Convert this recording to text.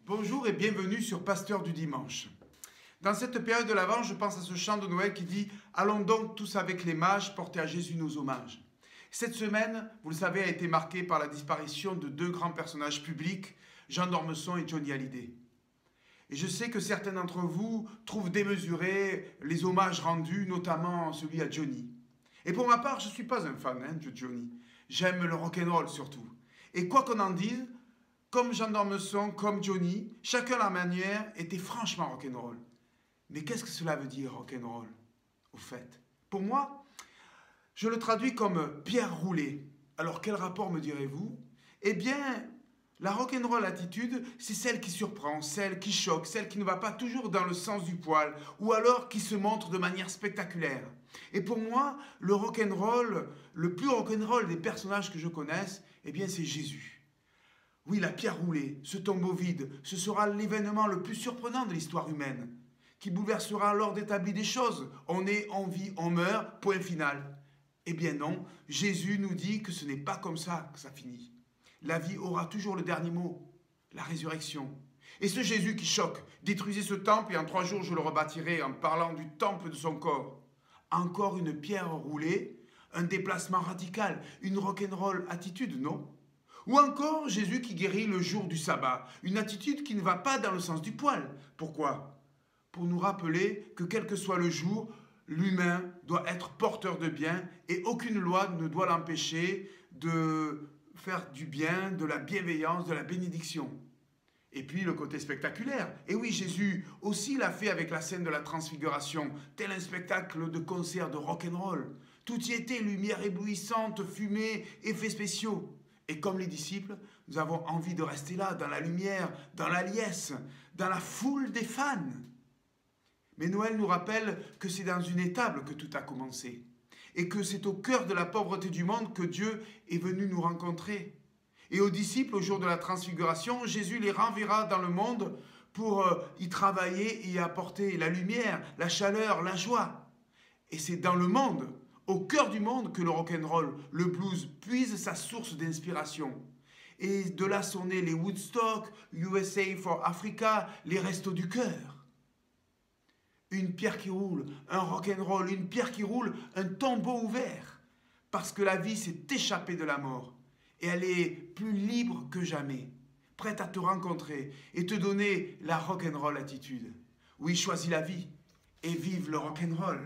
Bonjour et bienvenue sur Pasteur du Dimanche. Dans cette période de l'Avent, je pense à ce chant de Noël qui dit « Allons donc tous avec les mages porter à Jésus nos hommages ». Cette semaine, vous le savez, a été marquée par la disparition de deux grands personnages publics, Jean d'Ormesson et Johnny Hallyday. Et je sais que certains d'entre vous trouvent démesurés les hommages rendus, notamment celui à Johnny. Et pour ma part, je ne suis pas un fan de Johnny. J'aime le rock'n'roll surtout. Et quoi qu'on en dise, comme Jean d'Ormesson, comme Johnny, chacun à la manière était franchement rock'n'roll. Mais qu'est-ce que cela veut dire rock'n'roll, au fait? Pour moi, je le traduis comme pierre roulée. Alors quel rapport me direz-vous? Eh bien, la rock'n'roll attitude, c'est celle qui surprend, celle qui choque, celle qui ne va pas toujours dans le sens du poil, ou alors qui se montre de manière spectaculaire. Et pour moi, le rock'n'roll, le plus rock'n'roll des personnages que je connaisse, eh bien c'est Jésus. Oui, la pierre roulée, ce tombeau vide, ce sera l'événement le plus surprenant de l'histoire humaine, qui bouleversera l'ordre établi des choses. On est, on vit, on meurt, point final. Eh bien non, Jésus nous dit que ce n'est pas comme ça que ça finit. La vie aura toujours le dernier mot, la résurrection. Et ce Jésus qui choque, détruisez ce temple et en 3 jours je le rebâtirai en parlant du temple de son corps. Encore une pierre roulée, un déplacement radical, une rock'n'roll attitude, non? Ou encore Jésus qui guérit le jour du sabbat, une attitude qui ne va pas dans le sens du poil. Pourquoi? Pour nous rappeler que quel que soit le jour, l'humain doit être porteur de bien et aucune loi ne doit l'empêcher de faire du bien, de la bienveillance, de la bénédiction. Et puis le côté spectaculaire. Et oui, Jésus aussi l'a fait avec la scène de la transfiguration, tel un spectacle de concert de rock'n'roll. Tout y était, lumière éblouissante, fumée, effets spéciaux. Et comme les disciples, nous avons envie de rester là, dans la lumière, dans la liesse, dans la foule des fans. Mais Noël nous rappelle que c'est dans une étable que tout a commencé. Et que c'est au cœur de la pauvreté du monde que Dieu est venu nous rencontrer. Et aux disciples, au jour de la transfiguration, Jésus les renverra dans le monde pour y travailler et y apporter la lumière, la chaleur, la joie. Et c'est dans le monde, au cœur du monde, que le rock'n'roll, le blues, puise sa source d'inspiration. Et de là sont nés les Woodstock, USA for Africa, les Restos du Cœur. Une pierre qui roule, un rock'n'roll, une pierre qui roule, un tombeau ouvert. Parce que la vie s'est échappée de la mort. Et elle est plus libre que jamais. Prête à te rencontrer et te donner la rock'n'roll attitude. Oui, choisis la vie et vive le rock'n'roll.